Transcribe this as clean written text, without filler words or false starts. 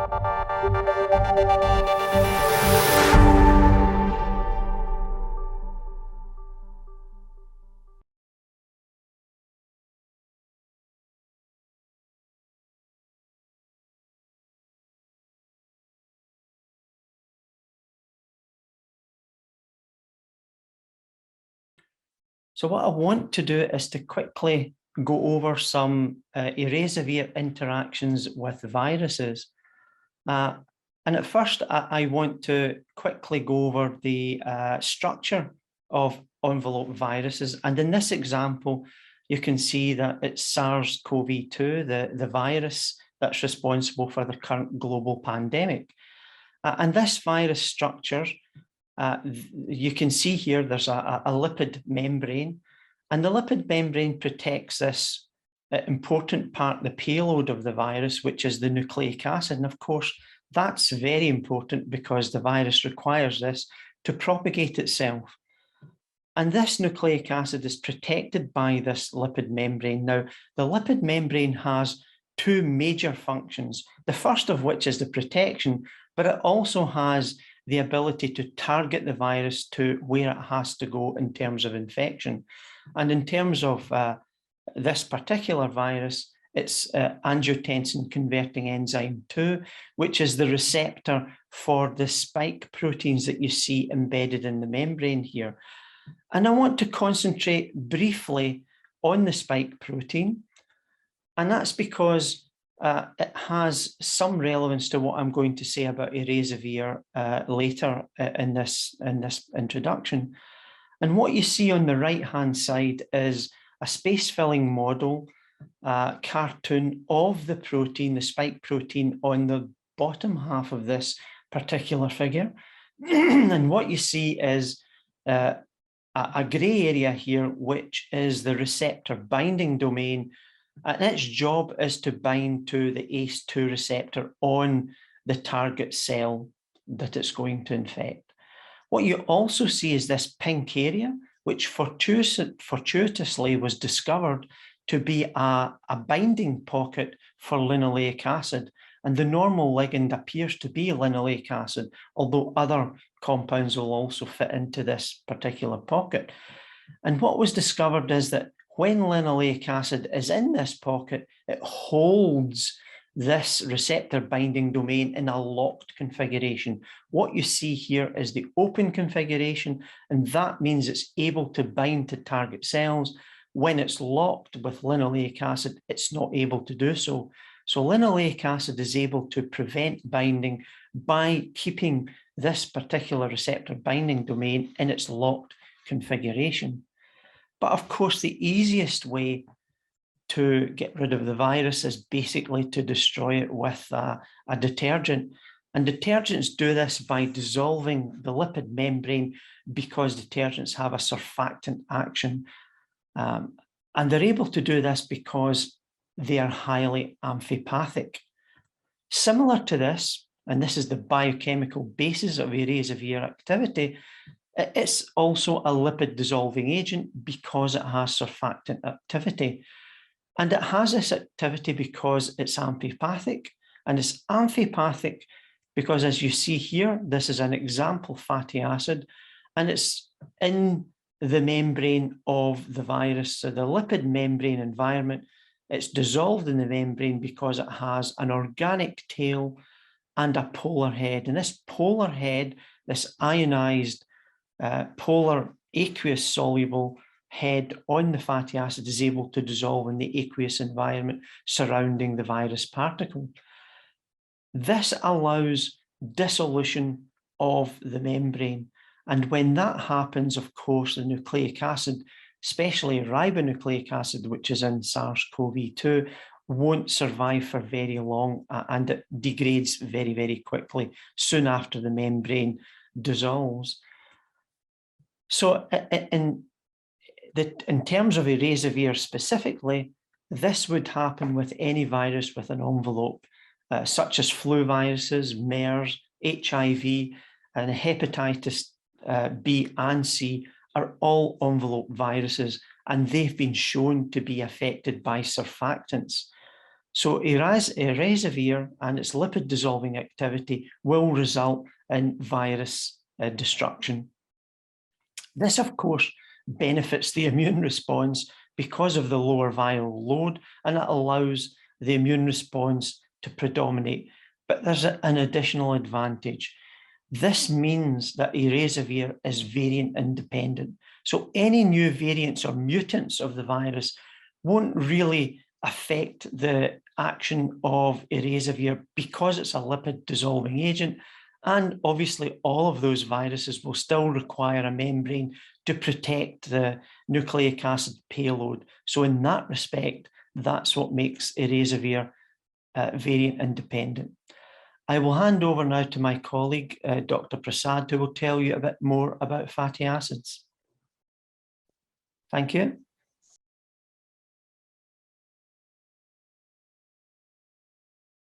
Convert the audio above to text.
So what I want to do is to quickly go over some ErasaVir interactions with viruses. And at first, I want to quickly go over the structure of envelope viruses. And in this example, you can see that it's SARS-CoV-2, the virus that's responsible for the current global pandemic. And this virus structure, you can see here, there's a lipid membrane, and the lipid membrane protects this important part, the payload of the virus, which is the nucleic acid. And of course, that's very important because the virus requires this to propagate itself. And this nucleic acid is protected by this lipid membrane. Now, the lipid membrane has two major functions, the first of which is the protection, but it also has the ability to target the virus to where it has to go in terms of infection. And in terms of this particular virus, it's angiotensin converting enzyme 2, which is the receptor for the spike proteins that you see embedded in the membrane here. And I want to concentrate briefly on the spike protein, and that's because it has some relevance to what I'm going to say about ErasaVir later in this introduction. And what you see on the right-hand side is a space-filling model cartoon of the protein, the spike protein, on the bottom half of this particular figure. And what you see is a grey area here, which is the receptor binding domain, and its job is to bind to the ACE2 receptor on the target cell that it's going to infect. What you also see is this pink area, which fortuitously was discovered to be a binding pocket for linoleic acid. And the normal ligand appears to be linoleic acid, although other compounds will also fit into this particular pocket. And what was discovered is that when linoleic acid is in this pocket, it holds this receptor binding domain in a locked configuration. What you see here is the open configuration, and that means it's able to bind to target cells. When it's locked with linoleic acid, it's not able to do so. So linoleic acid is able to prevent binding by keeping this particular receptor binding domain in its locked configuration. But of course, the easiest way to get rid of the virus is basically to destroy it with a detergent. And detergents do this by dissolving the lipid membrane because detergents have a surfactant action. And they're able to do this because they are highly amphipathic. Similar to this, and this is the biochemical basis of ErasaVir activity, it's also a lipid dissolving agent because it has surfactant activity. And it has this activity because it's amphipathic, and it's amphipathic because, as you see here, this is an example fatty acid, and it's in the membrane of the virus. So the lipid membrane environment, it's dissolved in the membrane because it has an organic tail and a polar head. And this polar head, this ionized polar aqueous soluble head on the fatty acid, is able to dissolve in the aqueous environment surrounding the virus particle. This allows dissolution of the membrane. And when that happens, of course, the nucleic acid, especially ribonucleic acid, which is in SARS-CoV-2, won't survive for very long, and it degrades very, very quickly soon after the membrane dissolves. So in terms of ErasaVir specifically, this would happen with any virus with an envelope, such as flu viruses, MERS, HIV, and hepatitis B and C are all envelope viruses, and they've been shown to be affected by surfactants. So ErasaVir and its lipid dissolving activity will result in virus destruction. This, of course, benefits the immune response because of the lower viral load, and it allows the immune response to predominate. But there's an additional advantage. This means that ErasaVir is variant independent. So any new variants or mutants of the virus won't really affect the action of ErasaVir because it's a lipid dissolving agent. And obviously, all of those viruses will still require a membrane to protect the nucleic acid payload. So in that respect, that's what makes ErasaVir variant independent. I will hand over now to my colleague, Dr. Prasad, who will tell you a bit more about fatty acids. Thank you.